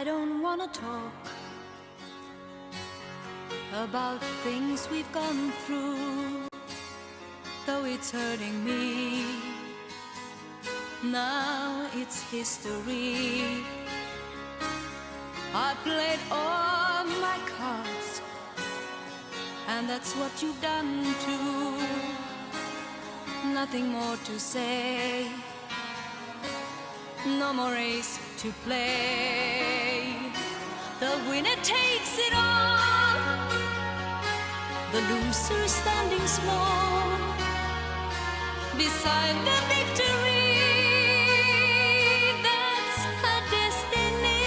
don't wanna talk about things we've gone through, though it's hurting me. Now it's history. I played all my cards, and that's what you've done too. Nothing more to say, no more race to play. The winner takes it all, the loser standing small beside the victory. That's her destiny.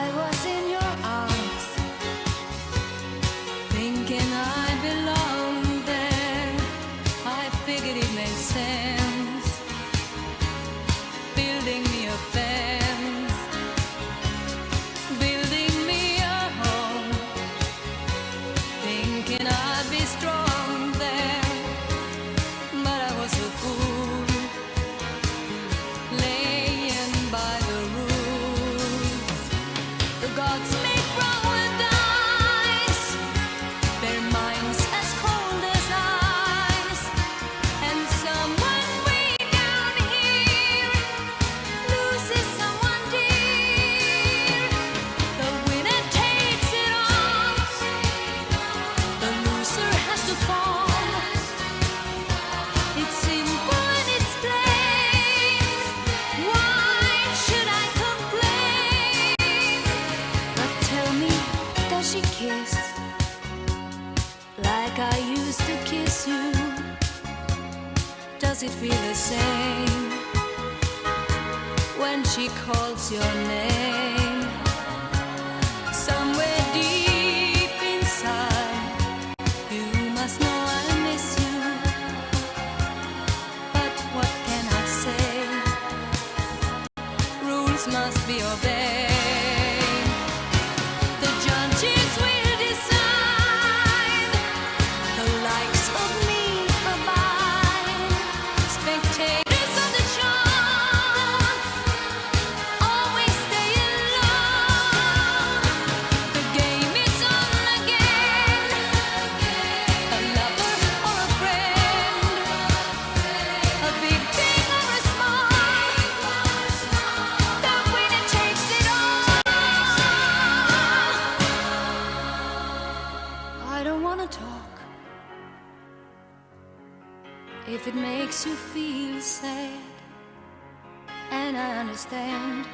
I was in your arms, thinking I belonged there. I figured it made sense, building me a fence, building me a home, thinking I'd be strong there. But I was a fool, laying by the rules. The gods make wrong with dice, their minds as cold as ice, and someone way down here loses someone dear. The winner takes it all, the loser has to fall. It's simple and it's plain. Why should I complain? But tell me, does she kiss like I used to kiss you? Does it feel the same when she calls your name? Somewhere deep inside, you must know I miss you. But what can I say? Rules must be obeyed. The judges will decide, the likes of me abide. Spectators of the show always stay alone. The game is on again, a lover or a friend, a big thing or a small, the winner takes it all. I don't wanna talk if it makes you feel sad, and I understand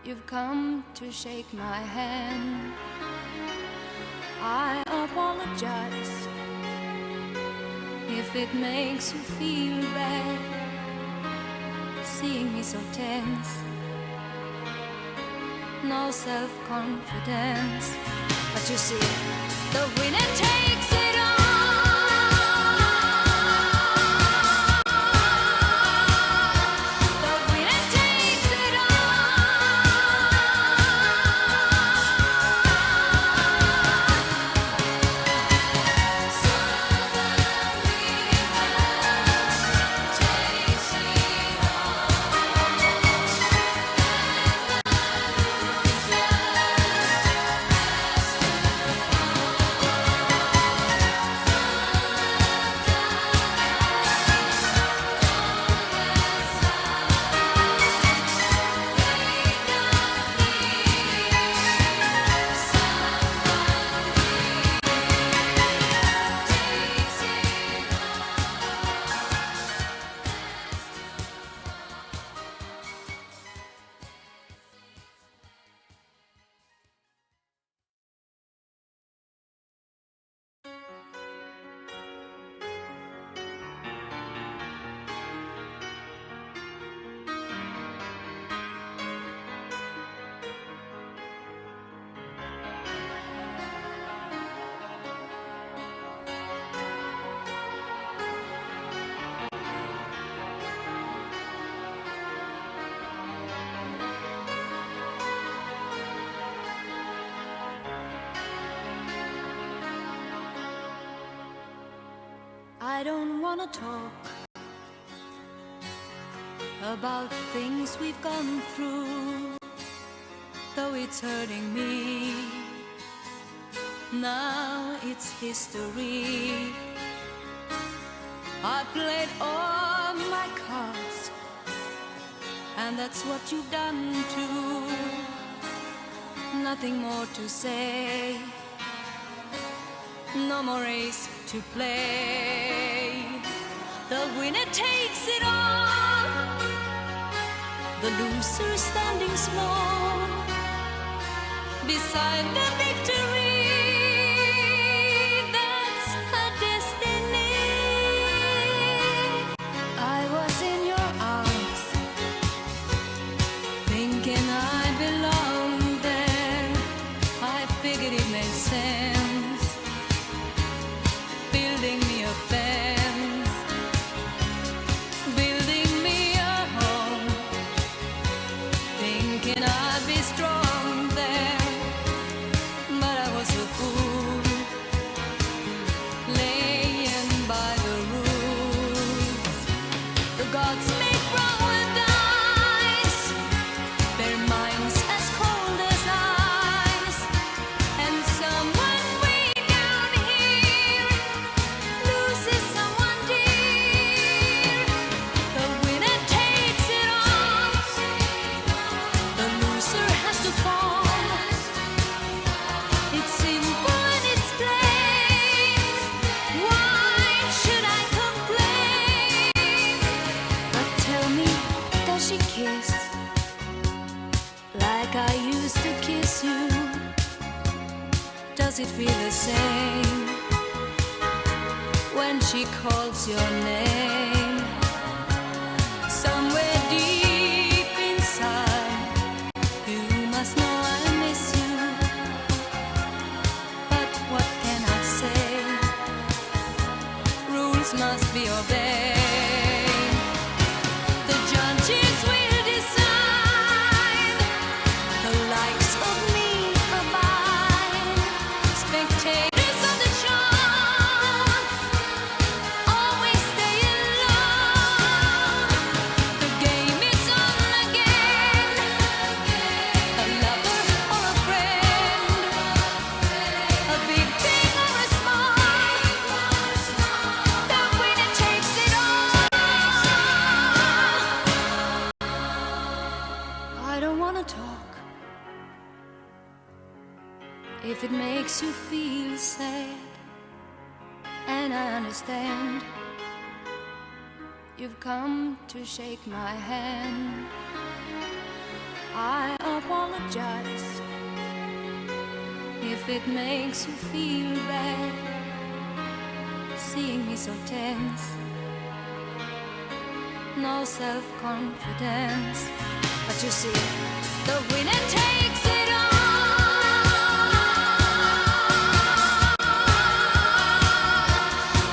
you've come to shake my hand. I apologize if it makes you feel bad, seeing me so tense, no self-confidence. But you see, the winner takes it all. The winner takes it I don't wanna talk about things we've gone through, though it's hurting me. Now it's history. I played all my cards, and that's what you've done too. Nothing more to say, no more race to play. The winner takes it all, the loser standing small beside the victory. That's her destiny. I was in your arms, thinking I belonged there. I figured it made sense, building me a fence, building me a home, thinking I'd be strong there. But I was a fool, laying by the rules. The gods make wrong with ice, their minds as cold as ice. And someone way down here loses someone dear. The winner takes it all, the loser has to fall. It's simple and it's plain. Why should I complain? But tell me, does she kiss like I used to kiss you? Does it feel the same when she calls your name? Somewhere deep inside, you must know I miss you. But what can I say? Rules must be obeyed. The judges will decide, the likes of me abide. Spectators of the show always stay alone. The game is on again, a lover or a friend, a big thing or a small, the winner takes it all. I don't wanna talk if it makes you feel sad, and I understand you've come to shake my hand. I apologize if it makes you feel bad, seeing me so tense, no self-confidence. But you see, the winner takes it all.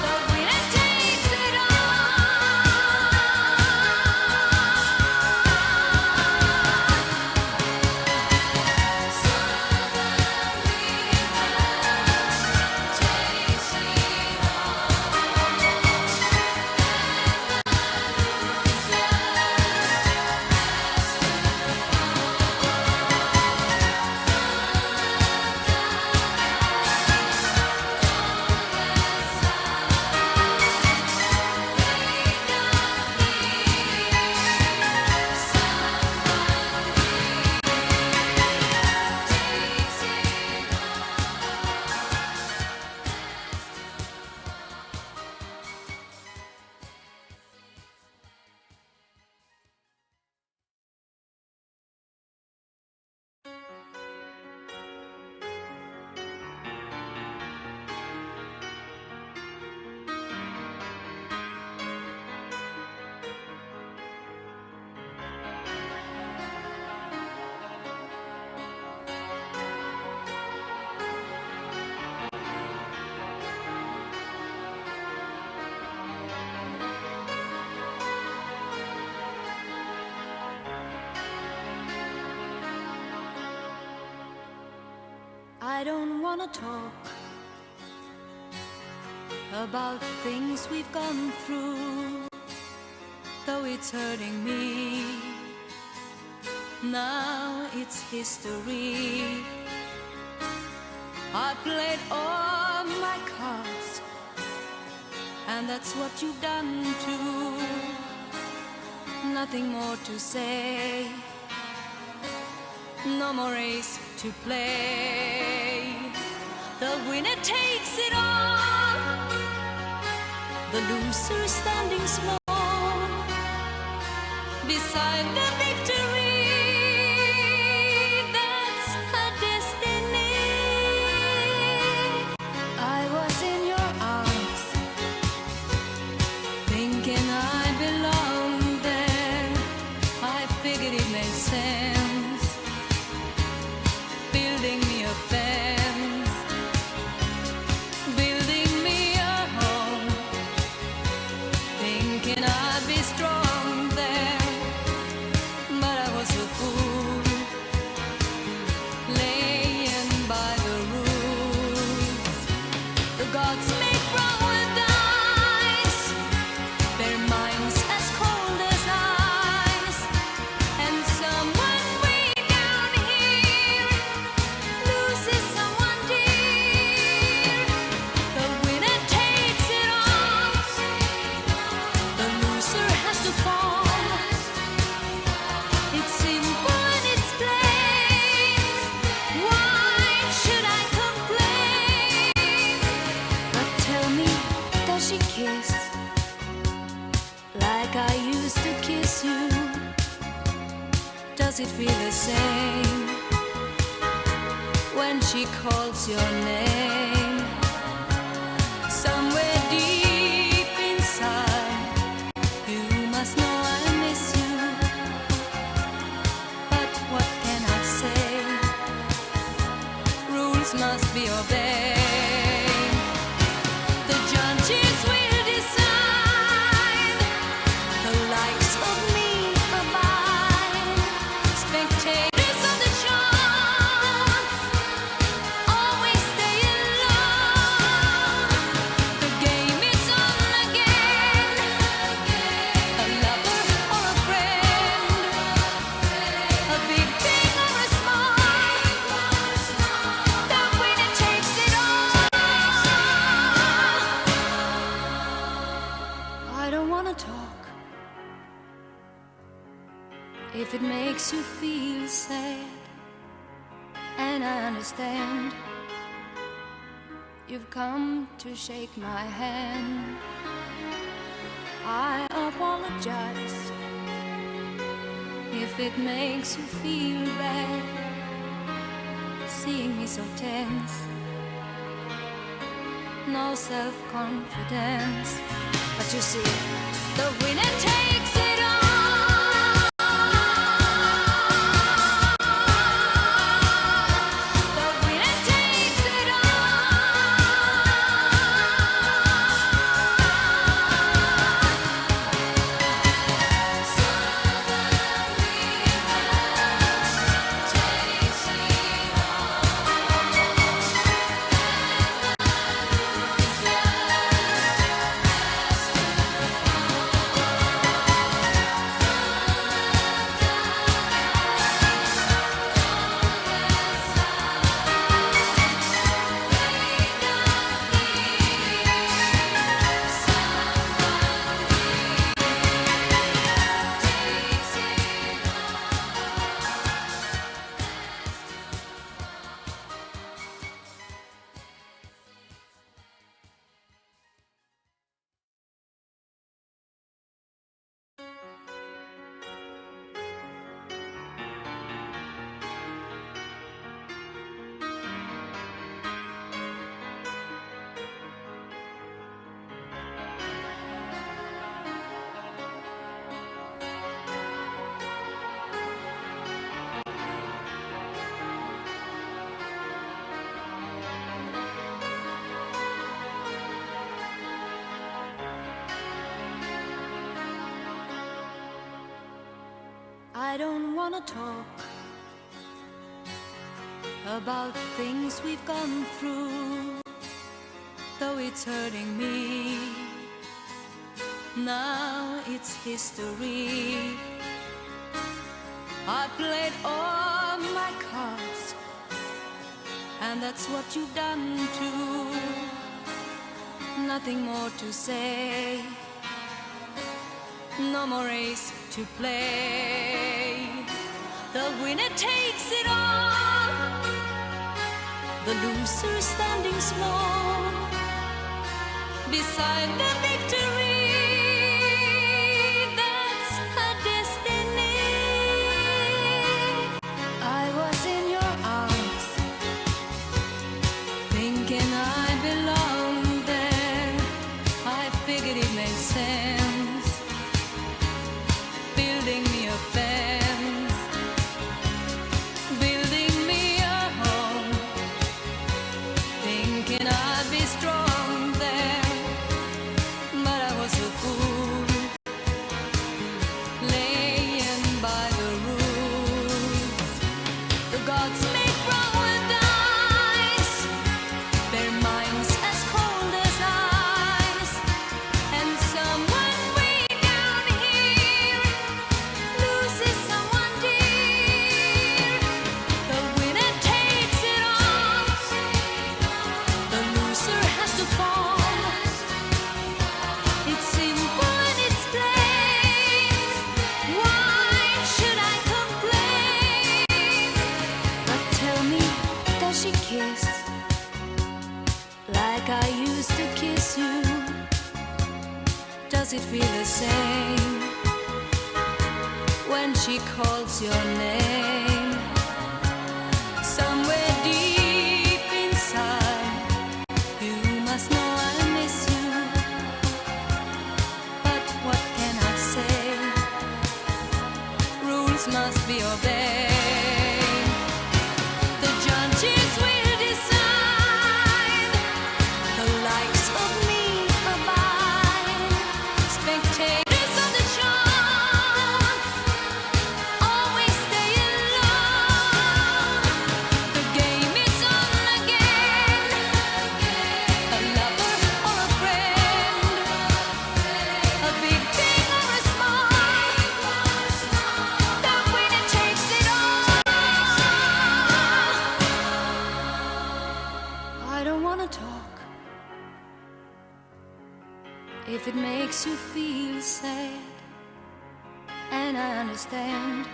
The winner takes it I don't wanna talk about things we've gone through, though it's hurting me. Now it's history. I played all my cards, and that's what you've done too. Nothing more to say, no more race to play. The winner takes it all, the loser standing small beside the victory. That's her destiny. I was in your arms, thinking I belonged there. I figured it made sense, building me a fence, building me a home, thinking I'd be strong there. But I was a fool, laying by the rules. The gods make wrong with eyes, their minds as cold as ice. And someone way down here loses someone dear. The winner takes it all, the loser has to fall. It's simple and it's plain. Why should I complain? But tell me, does she kiss like I used to kiss you? Does it feel the same when she calls your name? Somewhere deep inside, you must know I miss you. But what can I say? Rules must be obeyed. The judges will decide, the likes of me abide. Spectators of the show always stay alone. The game is on again, a lover or a friend, a big thing or a small, the winner takes it all. I don't wanna talk if it makes you feel sad, and I understand you've come to shake my hand. I apologize if it makes you feel bad, seeing me so tense, no self-confidence. But you see, the winner takes it all. The winner takes it I don't wanna talk about things we've gone through, though it's hurting me. Now it's it's history. I played all my cards, and that's what you've done too. Nothing more to say, no more race to play. The winner takes it all, the loser standing small beside the victory. That's her destiny. I was in your arms, thinking I belonged there. I figured it made sense, building me a fence, building me a home, thinking I'd be strong there. But I was a fool, laying by the rules. The gods make wrong with dice, their minds as cold as ice. And someone way down here loses someone dear. The winner takes it all, the loser has to fall. It's simple and it's plain. Why should I complain? But tell me, does she kiss like I used to kiss you? Does it feel the same when she calls your name? Somewhere deep inside, you must know I miss you. But what can I say? Rules must be obeyed. The judges will decide, the likes of me abide. Spectators of the show always stay alone. The game is on again, a lover or a friend, a big thing or a small, the winner takes it all. I don't wanna talk if it makes you feel sad, and I understand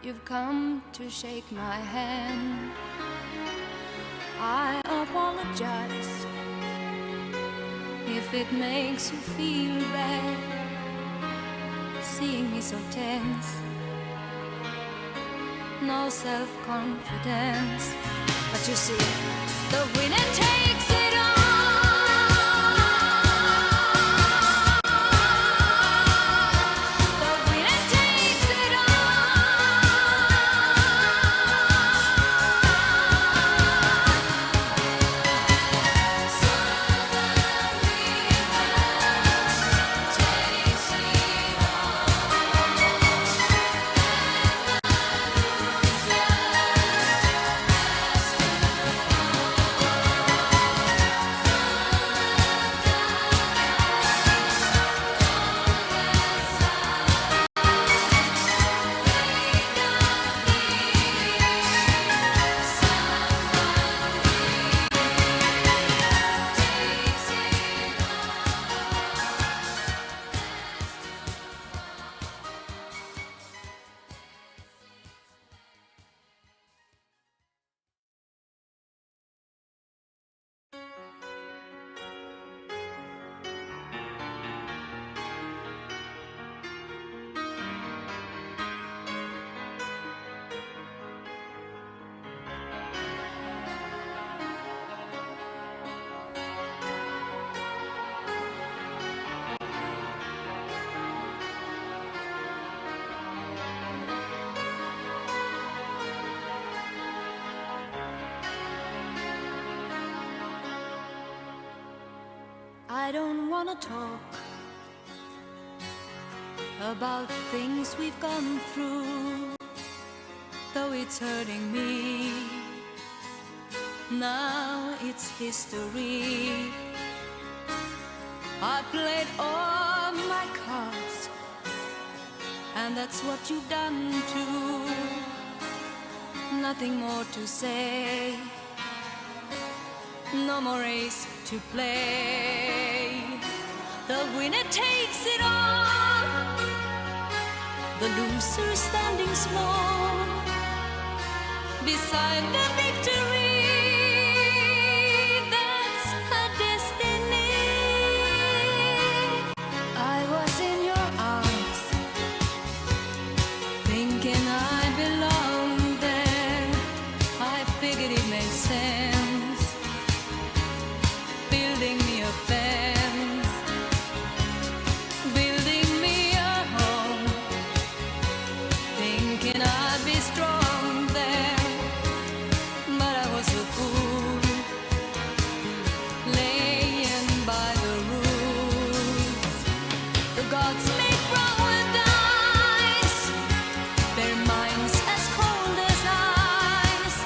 you've come to shake my hand. I apologize if it makes you feel bad, seeing me so tense, no self-confidence. But you see, the winner takes it all. The winner takes it I don't wanna talk about things we've gone through, though it's hurting me. Now it's history. I played all all my cards, and that's what you've done too. Nothing more to say, no more race to play. The winner takes it all, the loser standing small beside the victory. That's her destiny. I was in your arms, thinking I belonged there. I figured it made sense, building me a fence, building me a home, thinking I'd be strong there. But I was a fool, laying by the rules. The gods make wrong with ice, their minds as cold as ice.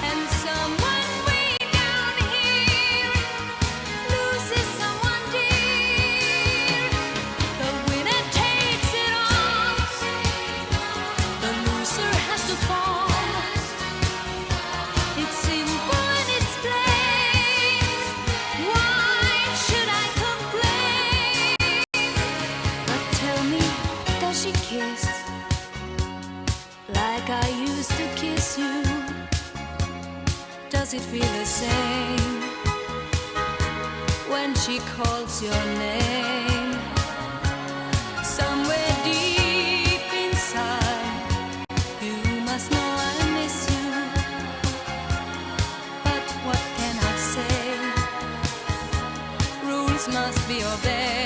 And someone way down here loses someone dear. The winner takes it all, the loser has to fall. It's simple and it's plain. Why should I complain? But tell me, does she kiss like I used to kiss you? Does it feel the same when she calls your name? Somewhere deep inside, you must know I miss you. But what can I say? Rules must be obeyed.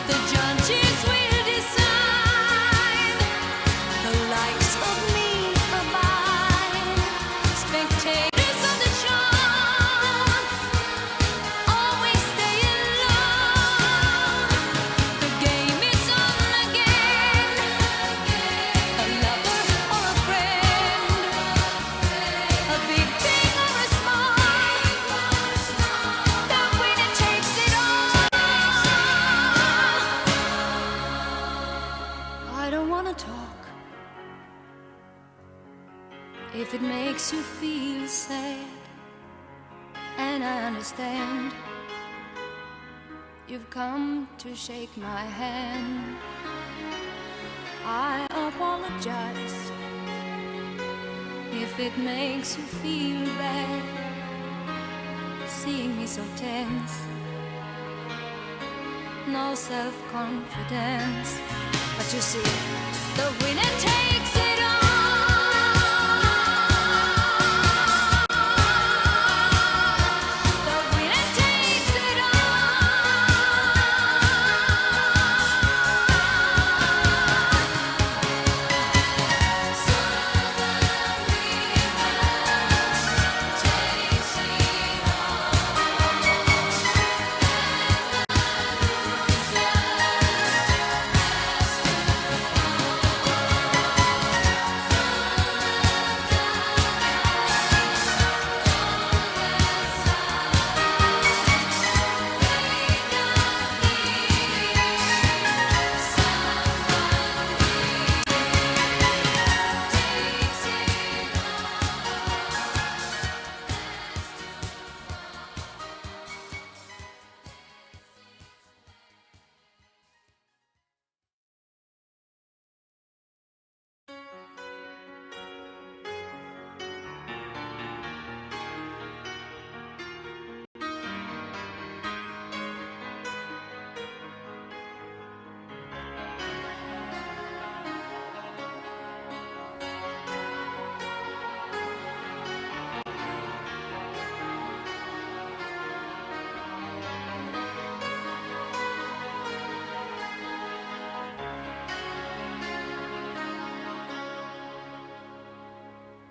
The judges will decide, the likes of me abide. Spectators of the show always stay alone. The game is on again, a lover or a friend, a big thing or a small, the winner takes it all. I don't wanna talk if it makes you feel sad, and I understand you've come to shake my hand. I apologize if it makes you feel bad, seeing me so tense, no self-confidence. But you see, the winner takes it all. The winner takes it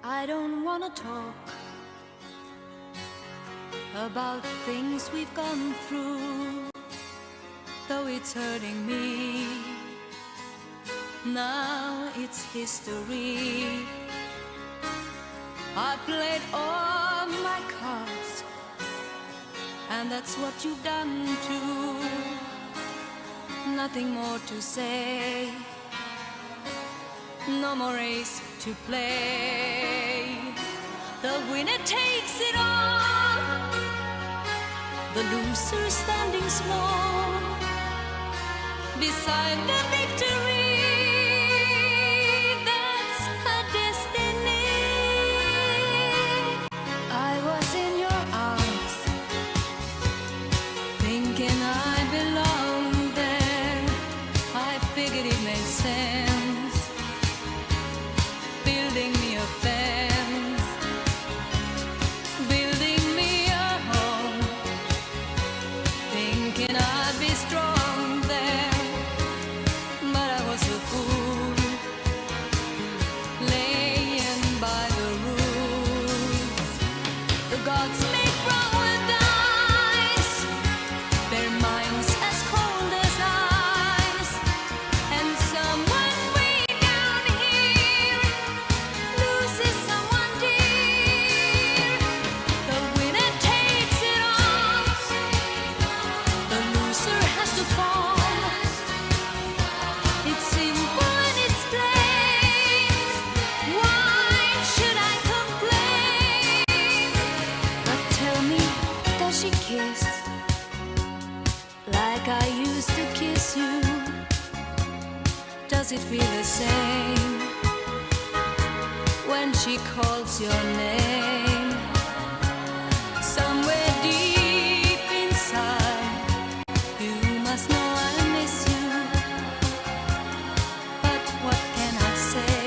I don't wanna talk about things we've gone through, though it's hurting me. Now it's history. I played all my cards, understand that's what you've done too. Nothing more to say, no more race to play. The winner takes it all, the loser standing small beside the victory. That's her destiny. I was in your arms, thinking I belonged there. I figured it made sense, building me a fence, building me a home, thinking I'd be strong there. But I was a fool, laying by the rules. The gods make wrong with eyes, their minds as cold as ice. And someone way down here loses someone dear. The winner takes it all, the loser has to fall. It's simple and it's plain. Why should I complain? But tell me, does she kiss like I used to kiss you? Does it feel the same when she calls your name? Somewhere deep inside, you must know I miss you. But what can I say?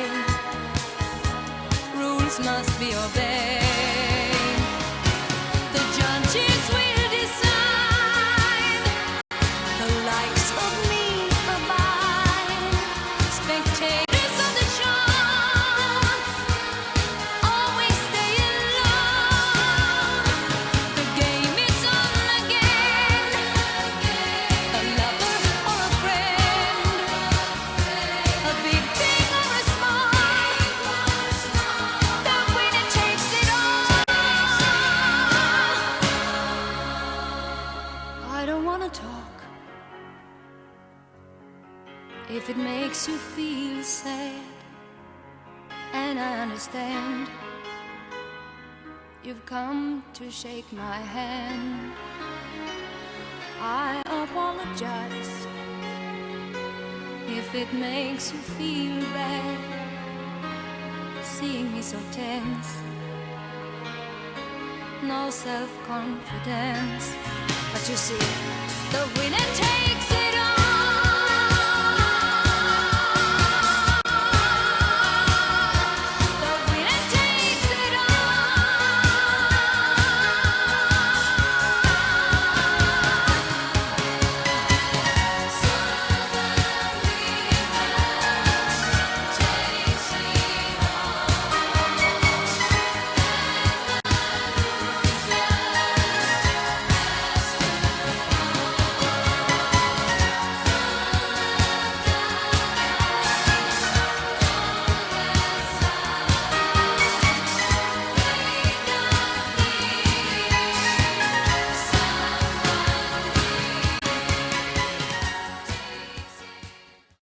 Rules must be obeyed. The judges will decide, the likes of me abide. Spectators of the show always stay alone. The game is on again, a lover or a friend, a big thing or a small, the winner takes it all. I don't wanna talk if it makes you feel sad, and I understand you've come to shake my hand. I apologize if it makes you feel bad, seeing me so tense, no self-confidence. But you see, the winner takes